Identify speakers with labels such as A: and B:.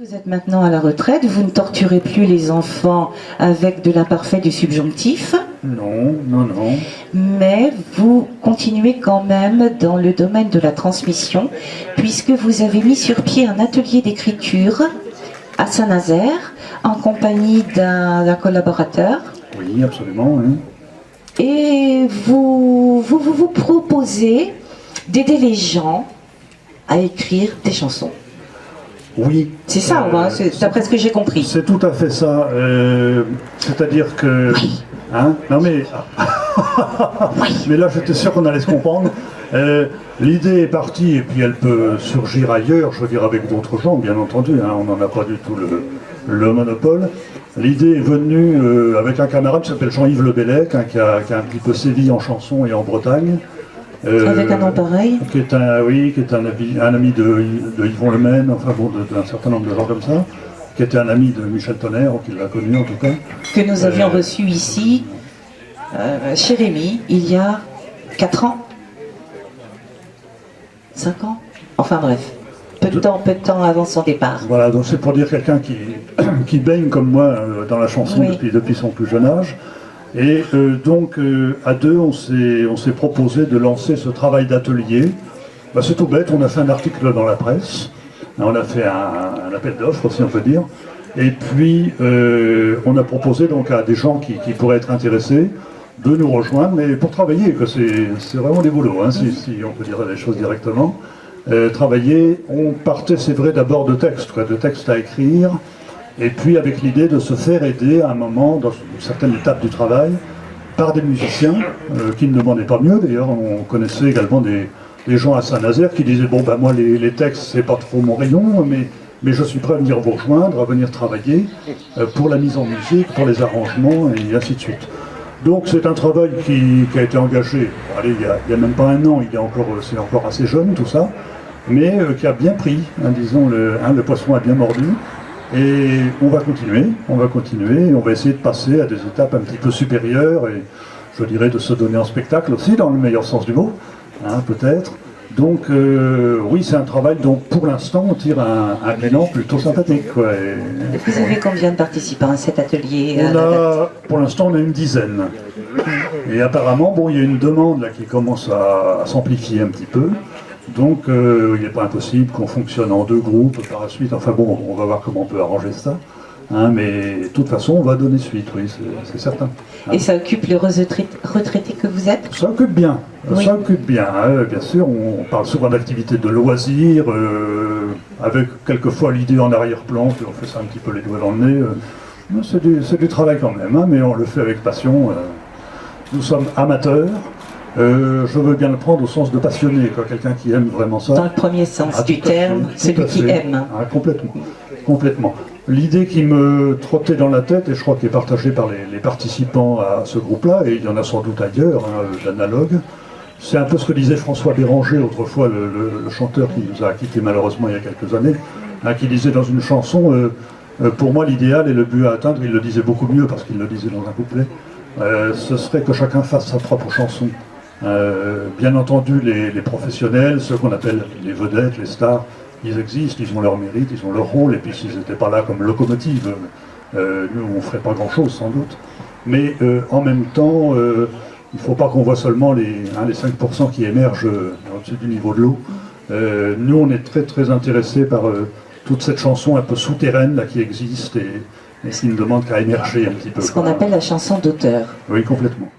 A: Vous êtes maintenant à la retraite, vous ne torturez plus les enfants avec de l'imparfait du subjonctif.
B: Non, non, non.
A: Mais vous continuez quand même dans le domaine de la transmission, puisque vous avez mis sur pied un atelier d'écriture à Saint-Nazaire, en compagnie d'un collaborateur.
B: Oui, absolument. Hein.
A: Et vous proposez d'aider les gens à écrire des chansons.
B: Oui.
A: C'est ça, c'est d'après ce que j'ai compris.
B: C'est tout à fait ça. C'est-à-dire que...
A: Oui.
B: Hein? Non mais... mais là, j'étais sûr qu'on allait se comprendre. L'idée est partie, et puis elle peut surgir ailleurs, je veux dire avec d'autres gens, bien entendu. Hein, on n'en a pas du tout le monopole. L'idée est venue avec un camarade qui s'appelle Jean-Yves Le Bellec, hein, qui a un petit peu sévi en chanson et en Bretagne.
A: Avec un nom pareil.
B: Qui est un ami de Yvon Lemaine, enfin bon, d'un certain nombre de gens comme ça, qui était un ami de Michel Tonnerre, qu'il l'a connu en tout cas.
A: Que nous avions reçu ici, chez Rémy, il y a 4 ans 5 ans. Enfin bref, peu de temps avant son départ.
B: Voilà, donc c'est pour dire quelqu'un qui baigne comme moi dans la chanson
A: Oui.
B: depuis son plus jeune âge. Et donc, à deux, on s'est proposé de lancer ce travail d'atelier. Bah, c'est tout bête, on a fait un article dans la presse, on a fait un appel d'offres aussi, on peut dire. Et puis, on a proposé donc à des gens qui pourraient être intéressés de nous rejoindre, mais pour travailler, que c'est vraiment des boulots, hein, si on peut dire les choses directement. Travailler, on partait, c'est vrai, d'abord de textes à écrire, et puis avec l'idée de se faire aider à un moment, dans une certaine étape du travail, par des musiciens, qui ne demandaient pas mieux d'ailleurs. On connaissait également des gens à Saint-Nazaire qui disaient « Bon, ben moi les textes, c'est pas trop mon rayon, mais je suis prêt à venir vous rejoindre, à venir travailler pour la mise en musique, pour les arrangements, et ainsi de suite. » Donc c'est un travail qui a été engagé, allez, il y a même pas un an, c'est encore assez jeune tout ça, mais qui a bien pris, hein, disons, le poisson a bien mordu. Et on va continuer, et on va essayer de passer à des étapes un petit peu supérieures, et je dirais de se donner en spectacle aussi, dans le meilleur sens du mot, hein, peut-être. Donc oui, c'est un travail dont pour l'instant on tire un bilan plutôt sympathique. Quoi.
A: Vous avez combien de participants à cet atelier?
B: Pour l'instant on a une dizaine. Et apparemment, bon, il y a une demande là, qui commence à s'amplifier un petit peu. Donc il n'est pas impossible qu'on fonctionne en 2 groupes par la suite. Enfin bon, on va voir comment on peut arranger ça. Hein, mais de toute façon, on va donner suite, oui, c'est certain. Hein.
A: Et ça occupe les retraités que vous êtes?
B: Ça occupe bien,
A: oui.
B: Ça occupe bien. Hein, bien sûr, on parle souvent d'activités de loisirs, avec quelquefois l'idée en arrière-plan, puis on fait ça un petit peu les doigts dans le nez. C'est du travail quand même, hein, mais on le fait avec passion. Nous sommes amateurs. Je veux bien le prendre au sens de passionné, quelqu'un qui aime vraiment ça.
A: Dans le premier sens du terme, celui qui aime.
B: Ah, complètement. L'idée qui me trottait dans la tête, et je crois qu'elle est partagée par les participants à ce groupe-là, et il y en a sans doute ailleurs, hein, d'analogues, c'est un peu ce que disait François Béranger, autrefois le chanteur qui nous a quittés malheureusement il y a quelques années, hein, qui disait dans une chanson, pour moi l'idéal et le but à atteindre, il le disait beaucoup mieux parce qu'il le disait dans un couplet, ce serait que chacun fasse sa propre chanson. Bien entendu, les professionnels, ceux qu'on appelle les vedettes, les stars, ils existent, ils ont leur mérite, ils ont leur rôle, et puis s'ils n'étaient pas là comme locomotive, nous on ne ferait pas grand-chose sans doute. Mais en même temps, il ne faut pas qu'on voit seulement les 5% qui émergent au-dessus du niveau de l'eau. Nous on est très très intéressés par toute cette chanson un peu souterraine là, qui existe et qui ne demande qu'à émerger un petit peu.
A: Ce qu'on appelle la chanson d'auteur.
B: Oui, complètement.